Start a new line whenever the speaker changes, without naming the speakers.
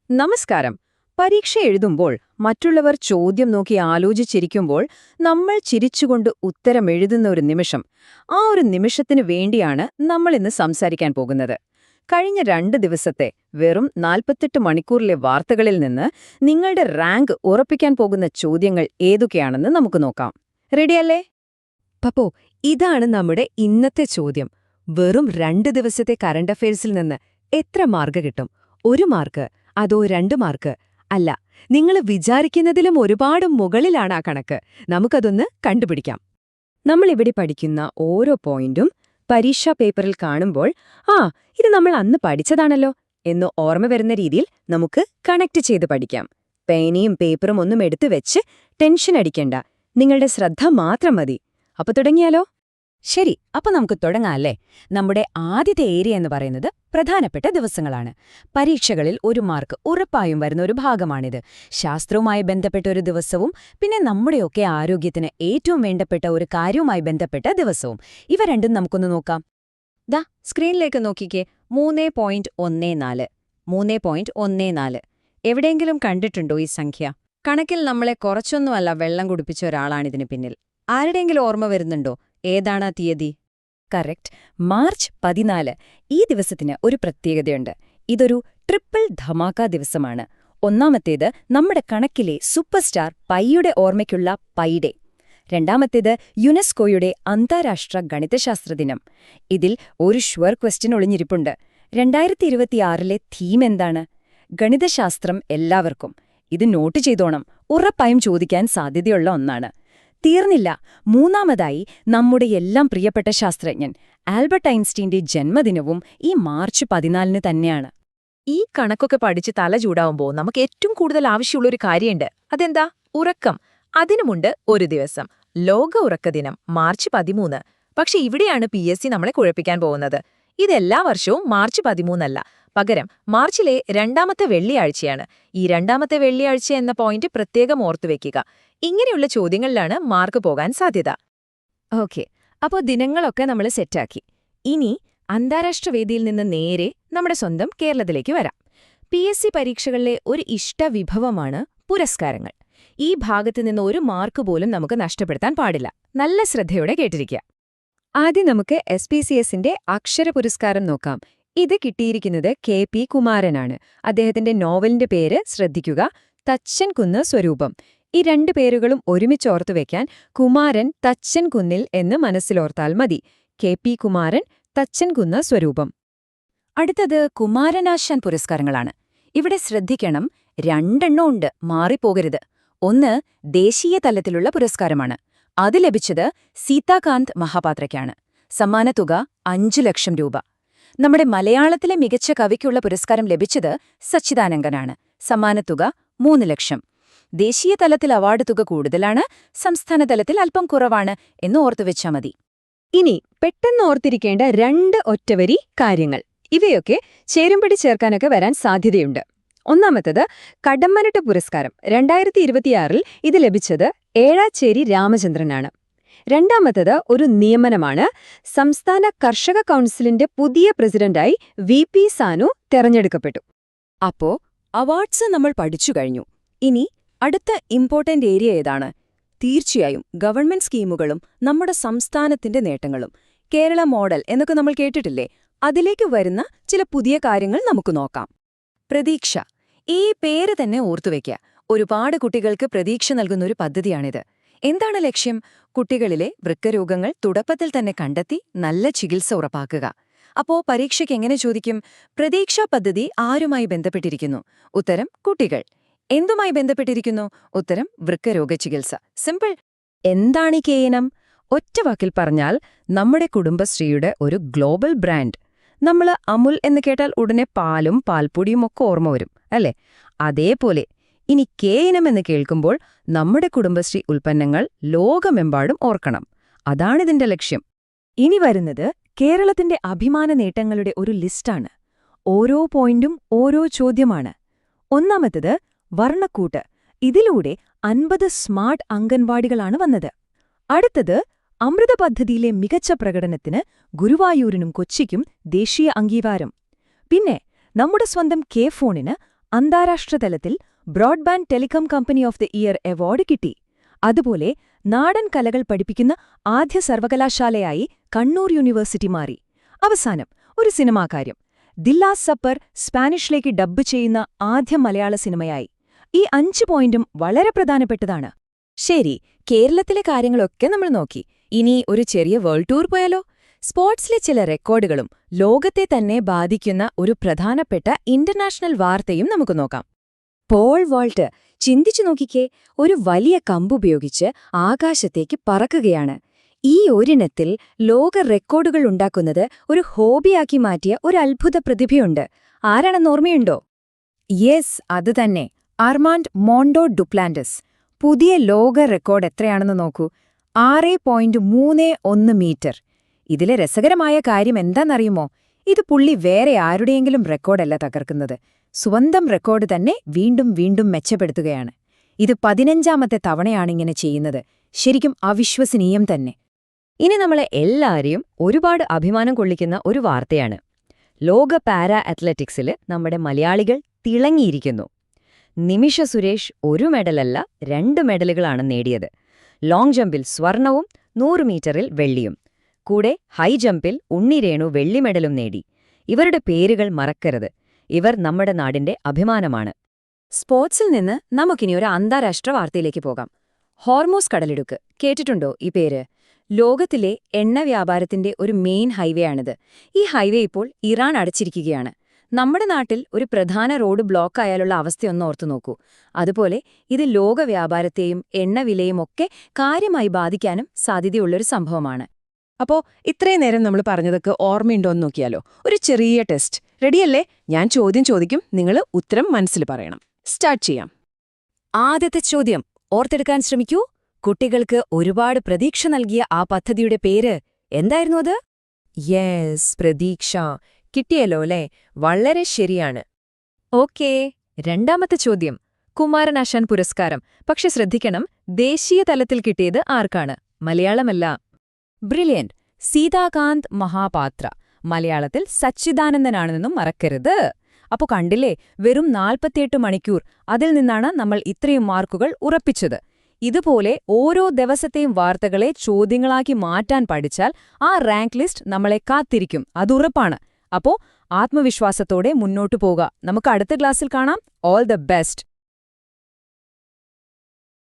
നമസ്കാരം. പരീക്ഷ എഴുതുമ്പോൾ മറ്റുള്ളവർ ചോദ്യം നോക്കി ആലോചിച്ചിരിക്കുമ്പോൾ നമ്മൾ ചിരിച്ചുകൊണ്ട് ഉത്തരം എഴുതുന്ന ഒരു നിമിഷം, ആ ഒരു നിമിഷത്തിനു വേണ്ടിയാണ് നമ്മളിന്ന് സംസാരിക്കാൻ പോകുന്നത്. കഴിഞ്ഞ 2 ദിവസത്തെ വെറും 48 മണിക്കൂറിലെ വാർത്തകളിൽ നിന്ന് നിങ്ങളുടെ റാങ്ക് ഉറപ്പിക്കാൻ പോകുന്ന ചോദ്യങ്ങൾ ഏതൊക്കെയാണെന്ന് നമുക്ക് നോക്കാം. റെഡിയല്ലേ?
പപ്പോ, ഇതാണ് നമ്മുടെ ഇന്നത്തെ ചോദ്യം. വെറും 2 ദിവസത്തെ കറണ്ട് അഫയേഴ്സിൽ നിന്ന് എത്ര മാർക്ക് കിട്ടും? 1 മാർക്ക് അതോ 2 മാർക്ക്? അല്ല, നിങ്ങൾ വിചാരിക്കുന്നതിലും ഒരുപാട് മുകളിലാണ് ആ കണക്ക്. നമുക്കതൊന്ന് കണ്ടുപിടിക്കാം.
നമ്മളിവിടെ പഠിക്കുന്ന ഓരോ പോയിന്റും പരീക്ഷാ പേപ്പറിൽ കാണുമ്പോൾ ഇത് നമ്മൾ അന്ന് പഠിച്ചതാണല്ലോ എന്ന് ഓർമ്മ വരുന്ന രീതിയിൽ നമുക്ക് കണക്ട് ചെയ്ത് പഠിക്കാം. പേനയും പേപ്പറും ഒന്നും എടുത്തു വെച്ച് ടെൻഷൻ അടിക്കണ്ട, നിങ്ങളുടെ ശ്രദ്ധ മാത്രം മതി. അപ്പൊ തുടങ്ങിയാലോ?
ശരി, അപ്പൊ നമുക്ക് തുടങ്ങാല്ലേ. നമ്മുടെ ആദ്യത്തെ ഏരിയ എന്ന് പറയുന്നത് പ്രധാനപ്പെട്ട ദിവസങ്ങളാണ്. പരീക്ഷകളിൽ 1 മാർക്ക് ഉറപ്പായും വരുന്ന ഒരു ഭാഗമാണിത്. ശാസ്ത്രവുമായി ബന്ധപ്പെട്ട ഒരു ദിവസവും പിന്നെ നമ്മുടെയൊക്കെ ആരോഗ്യത്തിന് ഏറ്റവും വേണ്ടപ്പെട്ട ഒരു കാര്യവുമായി ബന്ധപ്പെട്ട ദിവസവും. ഇവ രണ്ടും നമുക്കൊന്ന് നോക്കാം. ദാ സ്ക്രീനിലേക്ക് നോക്കിക്കേ. 3.14. 3.14. എവിടെയെങ്കിലും കണ്ടിട്ടുണ്ടോ ഈ സംഖ്യ? കണക്കിൽ നമ്മളെ കുറച്ചൊന്നുമല്ല വെള്ളം കുടിപ്പിച്ച ഒരാളാണിതിന് പിന്നിൽ. ആരുടെയെങ്കിലും ഓർമ്മ വരുന്നുണ്ടോ? ഏതാണ് തീയതി? Correct, March 14. ഈ ദിവസത്തിന് ഒരു പ്രത്യേകതയുണ്ട്. ഇതൊരു ട്രിപ്പിൾ ധമാക്ക ദിവസമാണ്. ഒന്നാമത്തേത് നമ്മുടെ കണക്കിലെ സൂപ്പർ സ്റ്റാർ പൈയുടെ ഓർമ്മയ്ക്കുള്ള പൈ ഡേ. രണ്ടാമത്തേത് യുനെസ്കോയുടെ അന്താരാഷ്ട്ര ഗണിതശാസ്ത്ര ദിനം. ഇതിൽ ഒരു ഷ്വർ ക്വസ്റ്റ്യൻ ഒളിഞ്ഞിരിപ്പുണ്ട്. 2026 തീം എന്താണ്? ഗണിതശാസ്ത്രം എല്ലാവർക്കും. ഇത് നോട്ട് ചെയ്തോണം, ഉറപ്പായും ചോദിക്കാൻ സാധ്യതയുള്ള ഒന്നാണ്. തീർന്നില്ല, മൂന്നാമതായി നമ്മുടെ എല്ലാം പ്രിയപ്പെട്ട ശാസ്ത്രജ്ഞൻ ആൽബർട്ട് ഐൻസ്റ്റീന്റെ ജന്മദിനവും ഈ മാർച്ച് 14 തന്നെയാണ്.
ഈ കണക്കൊക്കെ പഠിച്ച് തല ചൂടാവുമ്പോൾ നമുക്ക് ഏറ്റവും കൂടുതൽ ആവശ്യമുള്ളൊരു കാര്യമുണ്ട്. അതെന്താ? ഉറക്കം. അതിനുമുണ്ട് ഒരു ദിവസം, ലോക ഉറക്ക ദിനം, മാർച്ച് 13. പക്ഷെ ഇവിടെയാണ് PSC നമ്മളെ കുഴപ്പിക്കാൻ പോകുന്നത്. ഇതെല്ലാ വർഷവും മാർച്ച് 13 അല്ല, പകരം മാർച്ചിലെ 2ാമത്തെ വെള്ളിയാഴ്ചയാണ്. ഈ 2ാമത്തെ വെള്ളിയാഴ്ച എന്ന പോയിന്റ് പ്രത്യേകം ഓർത്തുവെക്കുക. ഇങ്ങനെയുള്ള ചോദ്യങ്ങളിലാണ് മാർക്ക് പോകാൻ സാധ്യത.
ഓക്കെ, അപ്പോൾ ദിനങ്ങളൊക്കെ നമ്മൾ സെറ്റാക്കി. ഇനി അന്താരാഷ്ട്ര വേദിയിൽ നിന്ന് നേരെ നമ്മുടെ സ്വന്തം കേരളത്തിലേക്ക് വരാം. PSC പരീക്ഷകളിലെ ഒരു ഇഷ്ടവിഭവമാണ് പുരസ്കാരങ്ങൾ. ഈ ഭാഗത്ത് നിന്ന് 1 മാർക്ക് പോലും നമുക്ക് നഷ്ടപ്പെടുത്താൻ പാടില്ല. നല്ല ശ്രദ്ധയോടെ കേട്ടിരിക്കുക. ആദ്യം നമുക്ക് SPCSന്റെ അക്ഷര പുരസ്കാരം നോക്കാം. ഇത് കിട്ടിയിരിക്കുന്നത് KP കുമാരനാണ്. അദ്ദേഹത്തിന്റെ നോവലിന്റെ പേര് ശ്രദ്ധിക്കുക, തച്ചൻ കുന്ന് സ്വരൂപം. ഈ 2 പേരുകളും ഒരുമിച്ചോർത്തുവെക്കാൻ കുമാരൻ തച്ചൻ കുന്നിൽ എന്ന് മനസ്സിലോർത്താൽ മതി. KP കുമാരൻ, തച്ചൻ കുന്ന് സ്വരൂപം. അടുത്തത് കുമാരനാശാൻ പുരസ്കാരങ്ങളാണ്. ഇവിടെ ശ്രദ്ധിക്കണം, 2 എണ്ണം ഉണ്ട്, മാറിപ്പോകരുത്. ഒന്ന് ദേശീയ തലത്തിലുള്ള പുരസ്കാരമാണ്. അത് ലഭിച്ചത് സീതാകാന്ത് മഹാപാത്രയ്ക്കാണ്. സമ്മാനത്തുക 5 ലക്ഷം രൂപ. നമ്മുടെ മലയാളത്തിലെ മികച്ച കവിക്കുള്ള പുരസ്കാരം ലഭിച്ചത് സച്ചിദാനന്ദനാണ്. സമ്മാനത്തുക 3 ലക്ഷം. ദേശീയ തലത്തിൽ അവാർഡ് തുക കൂടുതലാണ്, സംസ്ഥാന തലത്തിൽ അല്പം കുറവാണ് എന്ന് ഓർത്തുവെച്ചാൽ മതി.
ഇനി പെട്ടെന്ന് ഓർത്തിരിക്കേണ്ട 2 ഒറ്റവരി കാര്യങ്ങൾ. ഇവയൊക്കെ ചേരുംപടി ചേർക്കാനൊക്കെ വരാൻ സാധ്യതയുണ്ട്. ഒന്നാമത്തത് കടമ്മനിട്ട പുരസ്കാരം. 2026 ഇത് ലഭിച്ചത് ഏഴാച്ചേരി രാമചന്ദ്രനാണ്. രണ്ടാമത്തത് ഒരു നിയമനമാണ്. സംസ്ഥാന കർഷക കൗൺസിലിന്റെ പുതിയ പ്രസിഡന്റായി VP സാനു തെരഞ്ഞെടുക്കപ്പെട്ടു.
അപ്പോ അവാർഡ്സ് നമ്മൾ പഠിച്ചു കഴിഞ്ഞു. ഇനി അടുത്ത ഇമ്പോർട്ടന്റ് ഏരിയ ഏതാണ്? തീർച്ചയായും ഗവൺമെന്റ് സ്കീമുകളും നമ്മുടെ സംസ്ഥാനത്തിന്റെ നേട്ടങ്ങളും. കേരള മോഡൽ എന്നൊക്കെ നമ്മൾ കേട്ടിട്ടില്ലേ? അതിലേക്ക് വരുന്ന ചില പുതിയ കാര്യങ്ങൾ നമുക്ക് നോക്കാം. പ്രതീക്ഷ. ഈ പേര് തന്നെ ഓർത്തുവെക്കുക. ഒരുപാട് കുട്ടികൾക്ക് പ്രതീക്ഷ നൽകുന്നൊരു പദ്ധതിയാണിത്. എന്താണ് ലക്ഷ്യം? കുട്ടികളിലെ വൃക്കരോഗങ്ങൾ തുടക്കത്തിൽ തന്നെ കണ്ടെത്തി നല്ല ചികിത്സ ഉറപ്പാക്കുക. അപ്പോ പരീക്ഷയ്ക്ക് എങ്ങനെ ചോദിക്കും? പ്രതീക്ഷാ പദ്ധതി ആരുമായി ബന്ധപ്പെട്ടിരിക്കുന്നു? ഉത്തരം കുട്ടികൾ. എന്തുമായി ബന്ധപ്പെട്ടിരിക്കുന്നു? ഉത്തരം വൃക്കരോഗ ചികിത്സ. സിമ്പിൾ.
എന്താണ് ഈ KNM? ഒറ്റവാക്കിൽ പറഞ്ഞാൽ നമ്മുടെ കുടുംബശ്രീയുടെ ഒരു ഗ്ലോബൽ ബ്രാൻഡ്. നമ്മൾ അമുൽ എന്ന് കേട്ടാൽ ഉടനെ പാലും പാൽപ്പൊടിയും ഒക്കെ ഓർമ്മ വരും, അല്ലേ? അതേപോലെ ഇനി KNM എന്ന് കേൾക്കുമ്പോൾ നമ്മുടെ കുടുംബശ്രീ ഉൽപ്പന്നങ്ങൾ ലോകമെമ്പാടും ഓർക്കണം. അതാണിതിന്റെ ലക്ഷ്യം.
ഇനി വരുന്നത് കേരളത്തിന്റെ അഭിമാന നേട്ടങ്ങളുടെ ഒരു ലിസ്റ്റാണ്. ഓരോ പോയിന്റും ഓരോ ചോദ്യമാണ്. ഒന്നാമത്തത് വർണ്ണക്കൂട്ട്. ഇതിലൂടെ 50 സ്മാർട്ട് അംഗൻവാടികളാണ് വന്നത്. അടുത്തത് അമൃത പദ്ധതിയിലെ മികച്ച പ്രകടനത്തിന് ഗുരുവായൂരിനും കൊച്ചിക്കും ദേശീയ അംഗീകാരം. പിന്നെ നമ്മുടെ സ്വന്തം K-ഫോണിന്
അന്താരാഷ്ട്ര തലത്തിൽ broadband telecom company of the year award കിട്ടി. അതുപോലെ നാടൻ കലകൾ പഠിപ്പിക്കുന്ന ആദ്യ സർവകലാശാലയായി കണ്ണൂർ യൂണിവേഴ്സിറ്റി മാറി. അവസാനം ഒരു സിനിമാകാര്യം. ദില്ലാസ് സപ്പർ സ്പാനിഷിലേക്ക് ഡബ്ബ് ചെയ്യുന്ന ആദ്യ മലയാള സിനിമയായി. ഈ 5 പോയിന്റും വളരെ പ്രധാനപ്പെട്ടതാണ്.
ശരി, കേരളത്തിലെ കാര്യങ്ങളൊക്കെ നമ്മൾ നോക്കി. ഇനി ഒരു ചെറിയ വേൾഡ് ടൂർ പോയാലോ? സ്പോർട്സിലെ ചില റെക്കോർഡുകളും ലോകത്തെ തന്നെ ബാധിക്കുന്ന ഒരു പ്രധാനപ്പെട്ട ഇന്റർനാഷണൽ വാർത്തയും നമുക്ക് നോക്കാം. പോൾ വോൾട്ട്, ചിന്തിച്ചു നോക്കിക്കേ, ഒരു വലിയ കമ്പുപയോഗിച്ച് ആകാശത്തേക്ക് പറക്കുകയാണ്. ഈ ഒരിനത്തിൽ ലോക റെക്കോർഡുകൾ ഉണ്ടാക്കുന്നത് ഒരു ഹോബിയാക്കി മാറ്റിയ ഒരു അത്ഭുത പ്രതിഭയുണ്ട്. ആരാണെന്ന് ഓർമ്മയുണ്ടോ?
യെസ്, അത് തന്നെ, അർമാൻഡ് മോണ്ടോ ഡുപ്ലാന്റസ്. പുതിയ ലോക റെക്കോർഡ് എത്രയാണെന്ന് നോക്കൂ, 6.31 മീറ്റർ. ഇതിലെ രസകരമായ കാര്യം എന്താണെന്നറിയുമോ? ഇത് പുള്ളി വേറെ ആരുടെയെങ്കിലും റെക്കോർഡല്ല തകർക്കുന്നത്, സ്വന്തം റെക്കോർഡ് തന്നെ വീണ്ടും വീണ്ടും മെച്ചപ്പെടുത്തുകയാണ്. ഇത് 15ാമത്തെ തവണയാണിങ്ങനെ ചെയ്യുന്നത്. ശരിക്കും അവിശ്വസനീയം തന്നെ.
ഇനി നമ്മളെ എല്ലാവരെയും ഒരുപാട് അഭിമാനം കൊള്ളിക്കുന്ന ഒരു വാർത്തയാണ്. ലോക പാരാ അത്ലറ്റിക്സിൽ നമ്മുടെ മലയാളികൾ തിളങ്ങിയിരിക്കുന്നു. നിമിഷ സുരേഷ് 1 മെഡലല്ല 2 മെഡലുകളാണ് നേടിയത്. ലോങ് ജമ്പിൽ സ്വർണവും 100 മീറ്ററിൽ വെള്ളിയും. കൂടെ ഹൈ ജമ്പിൽ ഉണ്ണിരേണു വെള്ളി മെഡലും നേടി. ഇവരുടെ പേരുകൾ മറക്കരുത്. ഇവർ നമ്മുടെ നാടിന്റെ അഭിമാനമാണ്.
സ്പോർട്സിൽ നിന്ന് നമുക്കിനി ഒരു അന്താരാഷ്ട്ര വാർത്തയിലേക്ക് പോകാം. ഹോർമൂസ് കടലിടുക്ക് കേട്ടിട്ടുണ്ടോ ഈ പേര്? ലോകത്തിലെ എണ്ണ വ്യാപാരത്തിന്റെ ഒരു മെയിൻ ഹൈവേ ആണിത്. ഈ ഹൈവേ ഇപ്പോൾ ഇറാൻ അടച്ചിരിക്കുകയാണ്. നമ്മുടെ നാട്ടിൽ ഒരു പ്രധാന റോഡ് ബ്ലോക്ക് ആയാലുള്ള അവസ്ഥയൊന്ന് ഓർത്തു നോക്കൂ. അതുപോലെ ഇത് ലോക വ്യാപാരത്തെയും എണ്ണവിലയും ഒക്കെ കാര്യമായി ബാധിക്കാനും സാധ്യതയുള്ളൊരു സംഭവമാണ്.
അപ്പോ ഇത്രയും നേരം നമ്മൾ പറഞ്ഞതൊക്കെ ഓർമ്മയുണ്ടോന്ന് നോക്കിയാലോ? ഒരു ചെറിയ ടെസ്റ്റ്. റെഡിയല്ലേ? ഞാൻ ചോദ്യം ചോദിക്കും, നിങ്ങൾ ഉത്തരം മനസ്സിൽ പറയണം. സ്റ്റാർട്ട് ചെയ്യാം.
ആദ്യത്തെ ചോദ്യം ഓർത്തെടുക്കാൻ ശ്രമിക്കൂ. കുട്ടികൾക്ക് ഒരുപാട് പ്രതീക്ഷ നൽകിയ ആ പദ്ധതിയുടെ പേര് എന്തായിരുന്നു അത്?
യെസ്, പ്രതീക്ഷ. കിട്ടിയല്ലോ അല്ലേ? വളരെ ശരിയാണ്. ഓക്കേ, 2ാമത്തെ ചോദ്യം. കുമാരനാശാൻ പുരസ്കാരം. പക്ഷെ ശ്രദ്ധിക്കണം, ദേശീയ തലത്തിൽ കിട്ടിയത് ആർക്കാണ്? മലയാളമല്ല.
ബ്രില്യന്റ്. സീതാകാന്ത് മഹാപാത്ര. മലയാളത്തിൽ സച്ചിദാനന്ദനാണെന്നും മറക്കരുത്. അപ്പോ കണ്ടില്ലേ, വെറും 48 മണിക്കൂർ, അതിൽ നിന്നാണ് നമ്മൾ ഇത്രയും മാർക്കുകൾ ഉറപ്പിച്ചത്. ഇതുപോലെ ഓരോ ദിവസത്തെയും വാർത്തകളെ ചോദ്യങ്ങളാക്കി മാറ്റാൻ പഠിച്ചാൽ ആ റാങ്ക് ലിസ്റ്റ് നമ്മളെ കാത്തിരിക്കും, അതുറപ്പാണ്. അപ്പോ ആത്മവിശ്വാസത്തോടെ മുന്നോട്ടു പോകാം. നമുക്ക് അടുത്ത ക്ലാസ്സിൽ കാണാം. All the best.